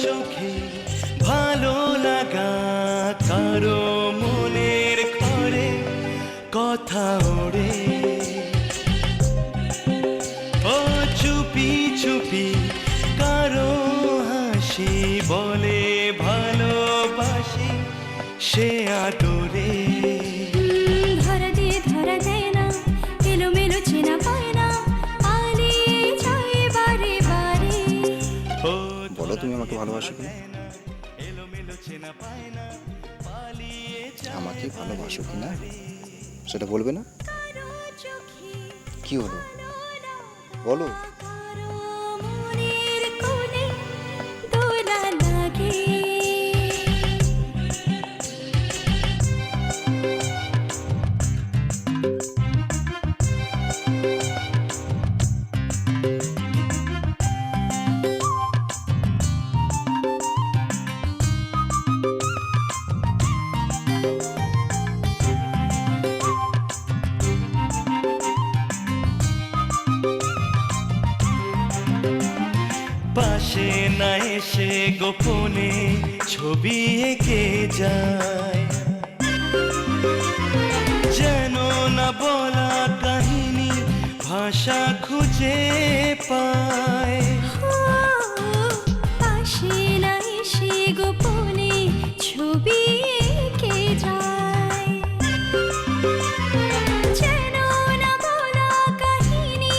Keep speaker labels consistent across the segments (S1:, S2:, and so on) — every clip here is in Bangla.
S1: চোখে ভালো লাগা কারো মনের ঘরে কথা ওড়ে ও চুপি চুপি কারো হাসি বলে ভালোবাসি সে আদরে
S2: ধরা দিয়ে ধরা দেয় না এলোমেলো চেনা পায় না পালিয়ে যায় বারে বারে।
S1: ও
S3: বলো তুমি আমাকে ভালোবাসো কিনা?
S1: এলোমেলো চেনা পায় না পালিয়ে
S3: আমাকে ভালোবাসো কিনা সেটা বলবে না?
S2: কারো চোখে
S3: কি হলো বলো।
S2: কারো মনের কোণে দোলা লাগে।
S1: পাশে না এসে গোপনে ছবি এঁকে যায় যেন না বলা কাহিনী ভাষা খুঁজে পায়
S2: পাশে না এসে গোপনে ছবি এঁকে যায় যেন না বলা কাহিনী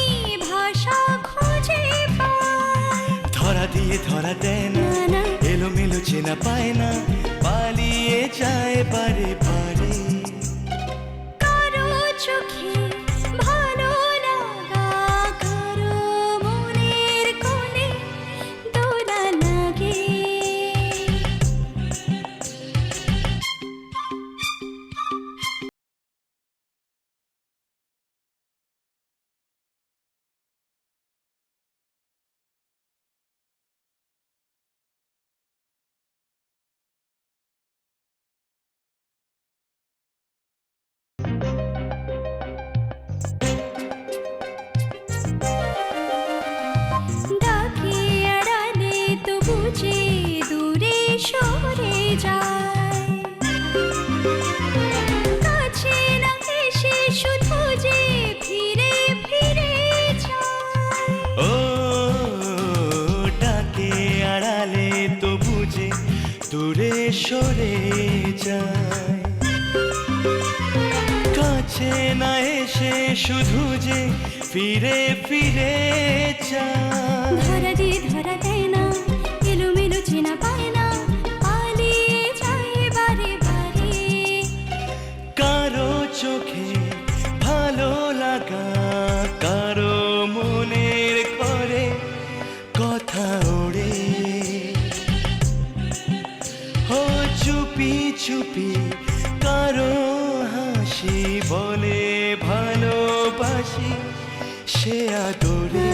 S2: ভাষা খুঁজে পায়।
S1: ধরা দিয়ে ধরা দেয় না
S2: না না
S1: এলোমেলো চেনা পায় না পালিয়ে যায় বারে বারে
S2: কারো চোখে ভালো লাগা কারো মনের কোণে দোলা লাগে। ডাকে আড়ালে তো বুঝে দূরে সরে যায় কাছে না এসে শুধু যে ফিরে ফিরে যায়।
S1: ও ডাকে আড়ালে তো বুঝে দূরে সরে যায় কাছে না এসে শুধু যে ফিরে ফিরে যায়
S2: ধরা দিয়ে ধরা দেয় না এলোমেলো চেনা পায় না পালিয়ে যায় বারে বারে।
S1: কারো চোখে ভালো লাগা কারো মনের ঘরে কথা ওড়ে ও চুপি চুপি কারো হাসি বলে ভালোবাসি সে আদরে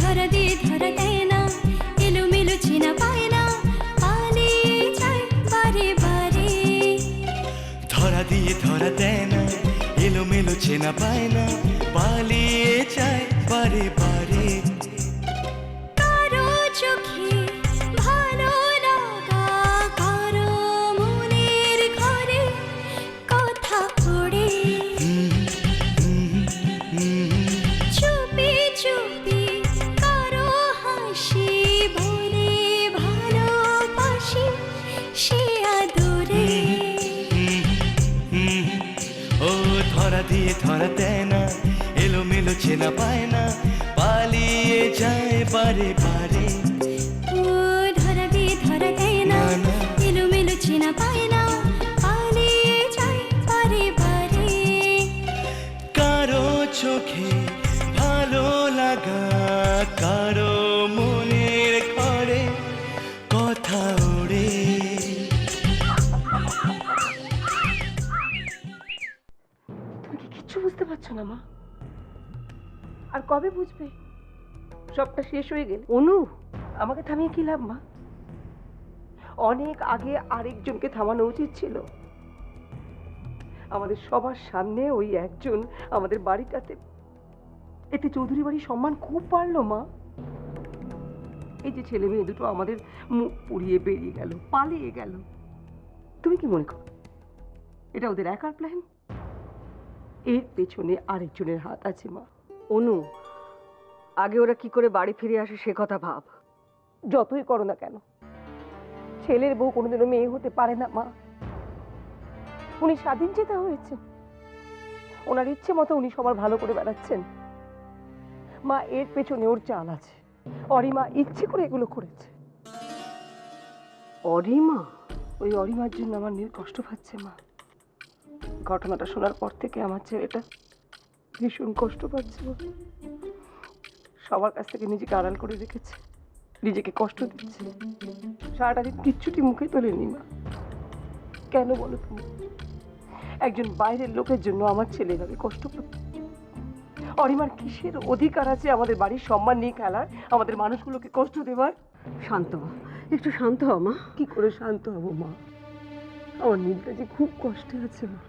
S2: ধরা দিয়ে ধরা দেয় না এলোমেলো চেনা পায় না পালিয়ে যায় বারে বারে।
S1: ধরা দিয়ে ধরা দেয় না এলোমেলো চেনা পায় না পালিয়ে যায় বারে বারে
S2: কারো চোখে ভালো লাগা কারো মনের ঘরে কথা ওড়ে চুপি চুপি কারো হাসি বলে ভালোবাসি সে আদরে।
S1: ও ধরা দিয়ে ধরা দেয় না এলোমেলো চেনা পায় না পালিয়ে যায় বারে বারে
S2: ও ধরা দিয়ে ধরা দেয় না
S1: না, না।
S2: এলোমেলো চেনা পায় না পালিয়ে যায় বারে বারে।
S1: কারো চোখে ভালো লাগা কারো মনের ঘরে কথা ওড়ে
S4: তুমি কি কিচ্ছু বুঝতে পারছো না মা? আর কবে বুঝবে? সবটা শেষ হয়ে গেলে অনু আমাকে থামিয়ে কি লাভ মা? অনেক আগে আরেকজনকে থামানো উচিত ছিল। আমাদের সবার সামনে ওই একজন আমাদের বাড়িটাতে, এতে চৌধুরী বাড়ির সম্মান খুব বাড়লো মা। এই যে ছেলে মেয়ে দুটো আমাদের মুখ পুড়িয়ে বেরিয়ে গেল, পালিয়ে গেল, তুমি কি মনে করো এটা ওদের একার প্ল্যান? এর পেছনে আরেকজনের হাত আছে মা।
S5: অনু, আগে ওরা কি করে বাড়ি ফিরে আসে সে কথা ভাব।
S4: যতই করো না কেন, ছেলের বউ কোনোদিনও মেয়ে হতে পারে না মা। উনি স্বাধীন চেতা হয়েছেন, ওনার ইচ্ছে মতো উনি সবার ভালো করে বেড়াচ্ছেন। মা, এর পেছনে ওর চাল আছে। অরিমা ইচ্ছে করে এগুলো করেছে।
S5: অরিমা?
S4: ওই অরিমার জন্য আমার নীল কষ্ট পাচ্ছে মা। ঘটনাটা শোনার পর থেকে আমার ছেলেটা ভীষণ কষ্ট পাচ্ছে মা। সবার কাছ থেকে নিজেকে আড়াল করে রেখেছে, নিজেকে কষ্ট দিচ্ছে। সারাটা দিন কিচ্ছুটি মুখে তোলেনি মা। কেন বলো তুমি? একজন বাইরের লোকের জন্য আমার ছেলে এভাবে কষ্ট পাচ্ছে। অরিমার কিসের অধিকার আছে আমাদের বাড়ির সম্মান নিয়ে খেলার, আমাদের মানুষগুলোকে কষ্ট দেওয়ার?
S5: শান্ত হ, একটু শান্ত হ মা।
S4: কি করে শান্ত হবো মা? আমার নীলটা যে খুব কষ্টে আছে মা।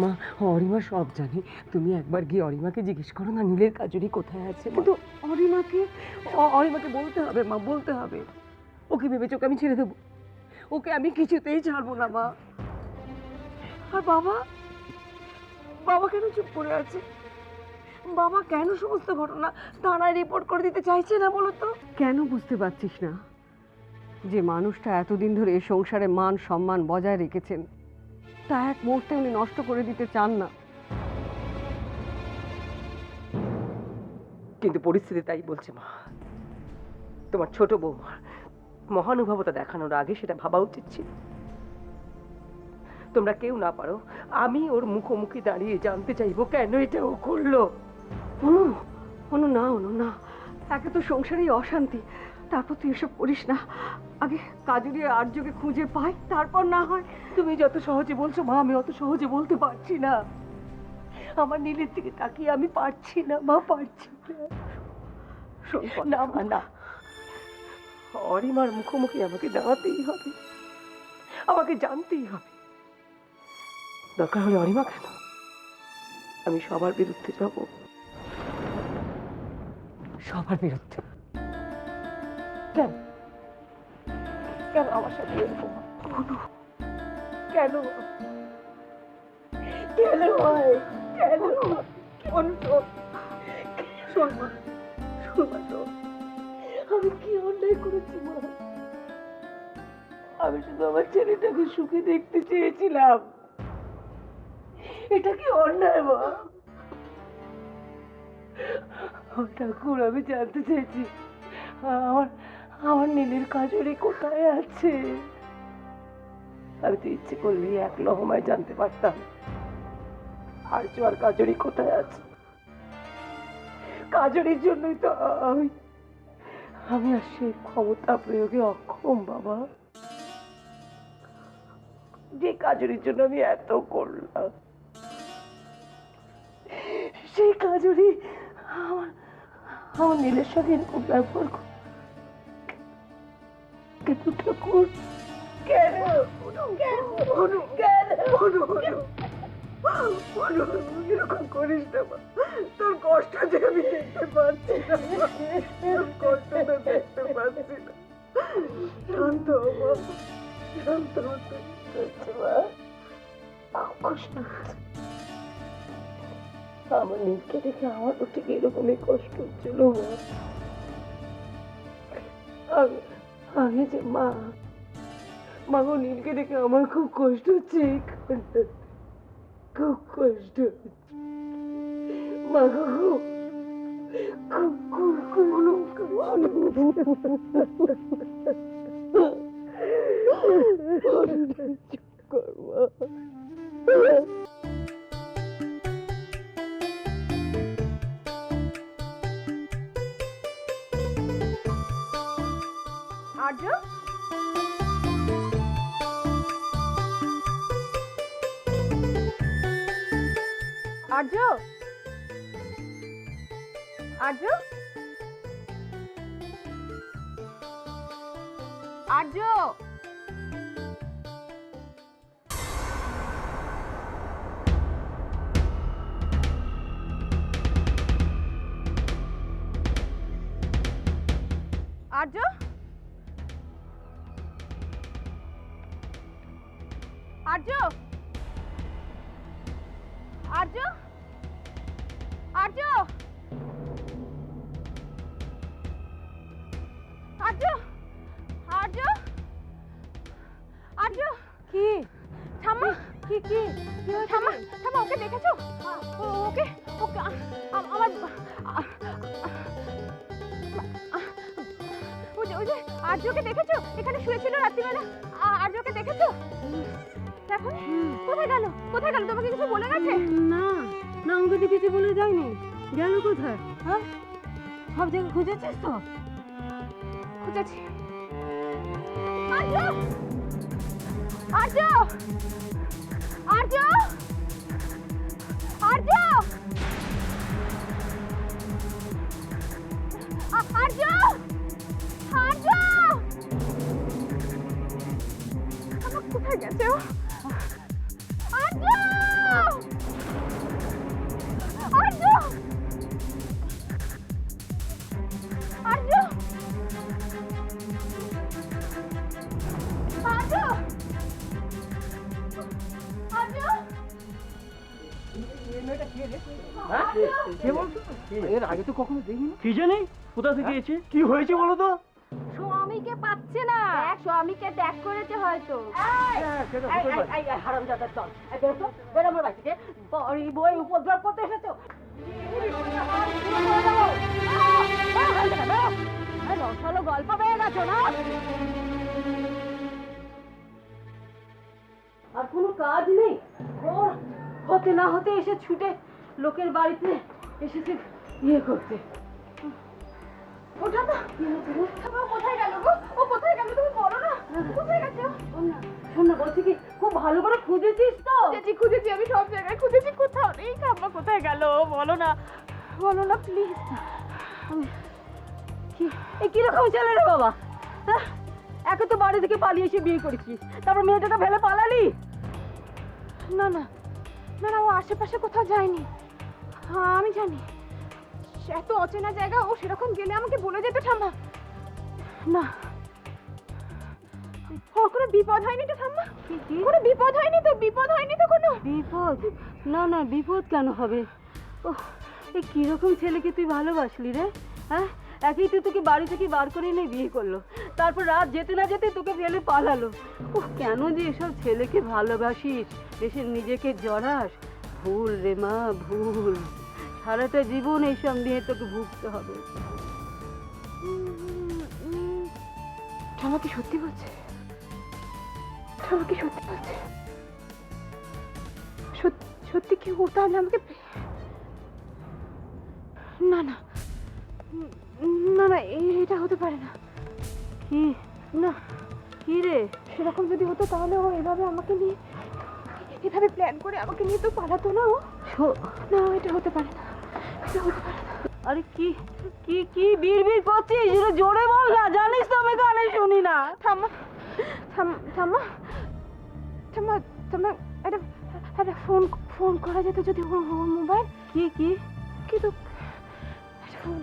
S4: মা, অরিমা সব জানি, তুমি একবার গিয়ে অরিমাকে জিজ্ঞেস করো না নীলের কাজুরি কোথায় আছে। কিন্তু অরিমাকে বলতে হবে মা, বলতে হবে। ওকে ভেবেছ ওকে আমি ছেড়ে দেবো? ওকে আমি কিছুতেই ছাড়বো না মা। আর বাবা, বাবা কেন চুপ করে আছে? বাবা কেন সমস্ত ঘটনা থানায় রিপোর্ট করে দিতে চাইছে না বলো তো?
S5: কেন বুঝতে পারছিস না যে মানুষটা এতদিন ধরে এ সংসারে মান সম্মান বজায় রেখেছেন, তা এক মুহূর্তে উনি নষ্ট করে দিতে চান না।
S4: কিন্তু পরিস্থিতি তাই বলছে মা। তোমার ছোট বৌমার মহানুভবতা দেখানোর আগে সেটা ভাবা উচিত ছিল। তোমরা কেউ না পারো, আমি ওর মুখোমুখি দাঁড়িয়ে জানতে চাইবো কেন এটা ও করলো।
S5: অনু, অনু না, অনু না, একে তো সংসারেই অশান্তি, তারপর তুই এসব করিস না। আগে কাজুরি আর্যকে খুঁজে পাই, তারপর না হয়।
S4: তুমি যত সহজে বলছো মা, আমি অত সহজে বলতে পারছি না। আমার নীলের দিকে তাকিয়ে আমি পারছি না মা, পারছি না। না মা, না। অরিমার মুখোমুখি আমাকে দাঁড়াতেই হবে, আমাকে জানতেই হবে। দরকার হলে অরিমা কেন, আমি সবার বিরুদ্ধে যাব, সবার বিরুদ্ধে। কেন কেন আমার সাথে এরকম? কেন কেন হয়? কেন? আমি কি অন্যায় করেছি মা? আমি শুধু আমার ছেলেটাকে সুখে দেখতে চেয়েছিলাম। এটা কি অন্যায় মা? ঠাকুর, আমি জানতে চাইছি আমার আমার নীলের কাজরে কোথায় আছে? আমি তো ইচ্ছে করলেই এক লহমায় জানতে পারতাম আর্য আর কাজরি কোথায় আছে। কাজরির জন্যই তো আমি আর সেই ক্ষমতা প্রয়োগে অক্ষম বাবা, যে কাজরির জন্য আমি এত করলাম। সেই কাজরি আমার নীলের সঙ্গে এরকম ব্যবহার কেন ঠাকুর? কেন এরকম করিস না মা। তোর কষ্ট যে আমি দেখতে পাচ্ছি না, তোর কষ্টটা দেখতে পাচ্ছি না। শান্ত হ মা, শান্ত হতে মা। কষ্ট আমার নীলকে দেখে আমারও ঠিক এরকমই কষ্ট হচ্ছিল মা। আগে যে মা গো, নীলকে দেখে আমার খুব কষ্ট হচ্ছে, খুব কষ্ট হচ্ছে মা গো,
S2: আর্য, আর্য, আর্য, আর্য।
S5: আর্য, আর্য, আর্য, আর্য, আর্য, আর্য, আর্য, কি ঠাম্মা, কি কি ঠাম্মা, ঠাম্মা ওকে দেখেছো? ওকে ওকে আমার ওই যে আর্যকে দেখেছো? এখানে শুয়েছিল রাত্রিবেলা। আর্যকে দেখেছো? দেখো কোথায় গেল? কোথায় গেল? তোমাকে কিছু বলে গেছে?
S6: না না, আমাকে তো কিছু বলে যায়নি। গেল কোথায়? হ্যাঁ, সব জায়গায় খুঁজেছিস তো?
S5: খুঁজেছি। আর্য, আর্য, আর্য, আর্য, আর্য, আর্য, আমার কোথায় গেছে ও? আর্য, আর্য, আর্য, আর্য, আর্য,
S7: কে বলতো? এর আগে তো কখনো দেখিনি। কি জানি কোথা থেকে এসেছে? কি হয়েছে বলো তো?
S5: স্বামীকে পাচ্ছে না। স্বামীকে ত্যাগ করেছে হয়তো।
S6: হারামজাদা চল, বের আমার বাড়ি থেকে। বই উপদ্রব করতে এসেছো? রসালো গল্প পেয়ে গেছো না? আর কোনো কাজ নেই ওর, হতে না হতে এসে ছুটে লোকের বাড়িতে এসেছে ইয়ে করতে।
S5: ওটা না, কোথায় গেল গো? ও কোথায় গেল তুমি বলো না? কোথায় গেছে?
S6: শোন না, বলছি কি খুব ভালো করে খুঁজেছিস তো?
S5: খুঁজেছি খুঁজেছি, আমি সব জায়গায় খুঁজেছি, কোথাও নেই। ঠাম্মা কোথায় গেল বলো না, বলো না প্লিজ।
S6: কিরকম ছেলে রে বাবা? হ্যাঁ, একে তো বাড়ি থেকে পালিয়ে এসে বিয়ে করেছিস, তারপর মেয়েটাকে ফেলে পালালি?
S5: না না না না, ও আশেপাশে কোথাও যায়নি। হ্যাঁ আমি জানি, এত অচেনা জায়গা ও সেরকম গেলে আমাকে বলে যেত ঠাম্মা। না, ওর কোনো বিপদ হয়নি তো ঠাম্মা? কোনো বিপদ হয়নি তো? বিপদ হয়নি তো কোনো?
S6: বিপদ? না না, বিপদ কেন হবে? ও, এই কিরকম ছেলেকে তুই ভালোবাসলি রে? হ্যাঁ, একই তো তোকে বাড়ি থেকে বার করে এনে বিয়ে করলো, তারপর রাত যেতে না যেতে তোকে ফেলে পালালো। ও, কেন যে এসব ছেলেকে ভালোবাসিস, এসে নিজেকে জড়াস? ভুল রে মা, ভুল। সারাটা জীবন এইসব নিয়ে তোকে ভুগতে হবে।
S5: ঠাম্মা কি সত্যি বলছে? ঠাম্মা কি সত্যি বলছে? সত্যি কি ও তাহলে আমাকে না না না না, এটা হতে পারে না।
S6: কি? না, কি রে?
S5: সেরকম যদি হতো তাহলে ও এভাবে আমাকে নিয়ে, এভাবে প্ল্যান করে আমাকে নিয়ে তো পালাতো না ও। না, এটা হতে পারে না, এটা হতে পারে না।
S6: আরে কি কি কি বিড়বিড় করছিস? এটা জোরে বল না, জানিস তো আমি কানে শুনি না।
S5: ঠাম্মা ঠাম্মা ঠাম্মা ঠাম্মা, এটা একটা ফোন করা যেত যদি ওর মোবাইল।
S6: কি কি?
S5: কিন্তু একটা ফোন।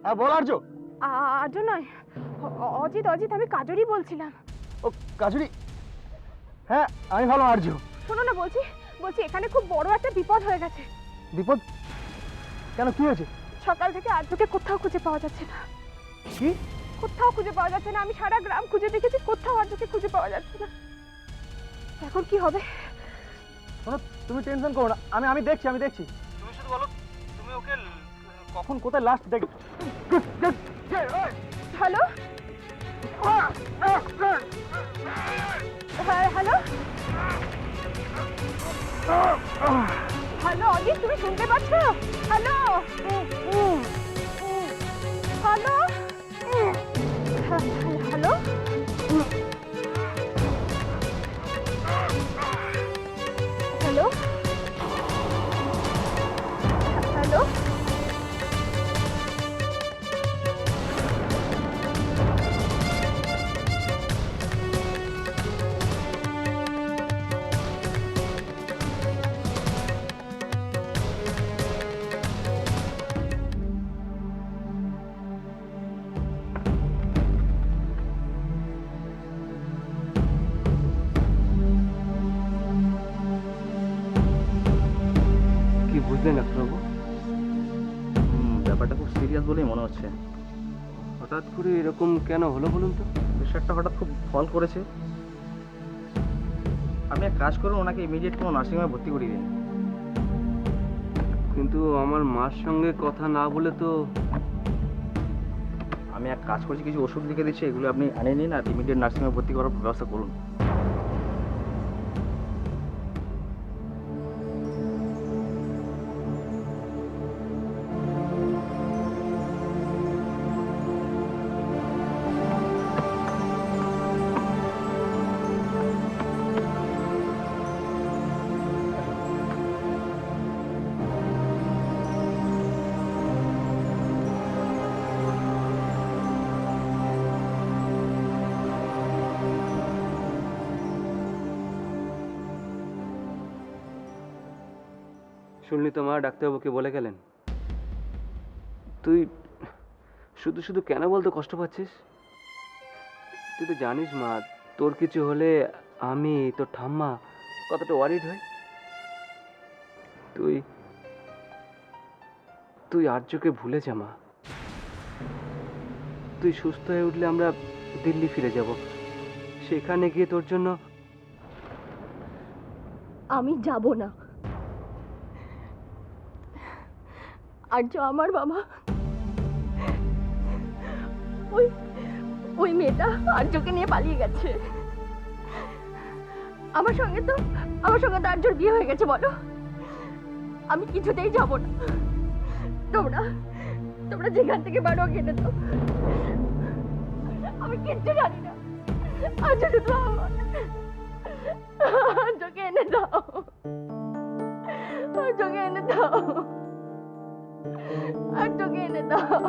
S7: হ্যাঁ বল আর্য।
S5: আর্য নয়, অজিত, অজিত, আমি কাজরি বলছিলাম।
S7: ও কাজুরি? হ্যাঁ আমি ভালো আর্য।
S5: শোনো না, বলছি এখানে খুব বড় একটা বিপদ হয়ে গেছে।
S7: বিপদ? কেন, কি হয়েছে?
S5: সকাল থেকে আর্যকে কোথাও খুঁজে পাওয়া যাচ্ছে না।
S7: কি?
S5: কোথাও খুঁজে পাওয়া যাচ্ছে না। আমি সারা গ্রাম খুঁজে দেখেছি, কোথাও আর্যকে খুঁজে পাওয়া যাচ্ছে না। এখন কি হবে?
S7: শোনো, তুমি টেনশন করো না, আমি দেখছি। তুমি শুধু বলো তুমি ওকে কখন কোথায় লাস্ট দেখেছো?
S5: হ্যালো, হ্যালো, হ্যালো অজিত, তুমি শুনতে পাচ্ছ? Hello hello hello hello hello
S7: কি বুঝলেন ডাক্তারবাবু?
S3: ব্যাপারটা খুব সিরিয়াস বলেই মনে হচ্ছে।
S7: হঠাৎ করে এরকম কেন হলো বলুন তো?
S3: প্রেশারটা হঠাৎ খুব ফল করেছে। আপনি এক কাজ করুন, ওনাকে ইমিডিয়েট কোনো নার্সিংহোমে ভর্তি করিয়ে দিন।
S7: কিন্তু আমার মার সঙ্গে কথা না বলে তো।
S3: আমি এক কাজ করছি, কিছু ওষুধ লিখে দিচ্ছি, এগুলো আপনি আনিয়ে নিন আর ইমিডিয়েট নার্সিংহোমে ভর্তি করার ব্যবস্থা করুন।
S7: শুনলি তো মা, ডাক্তারবাবুকে বলে গেলেন। তুই শুধু শুধু কেন বলতো কষ্ট পাচ্ছিস? তুই তো জানিস মা, তোর কিছু হলে আমি, তোর ঠাম্মা কতটা ওয়ারিড হই। তুই তুই আর্যকে ভুলে যা মা। তুই সুস্থ হয়ে উঠলে আমরা দিল্লি ফিরে যাব। সেখানে গিয়ে তোর জন্য।
S5: আমি যাব না। আর্য আমার বাবা। ওই ওই মেয়েটা আর্যকে নিয়ে পালিয়ে গেছে। আমার সঙ্গে তো আর্যর বিয়ে হয়ে গেছে। বলো, আমি কিছুতেই যাব না। তোমরা যেখান থেকে বাড়ো কেটে দাও, আমি কিচ্ছু জানি না। আর্য শুধু আমার। আর্যকে এনে দাও, আর্যকে এনে দাও, আর্যকে এনে দাও।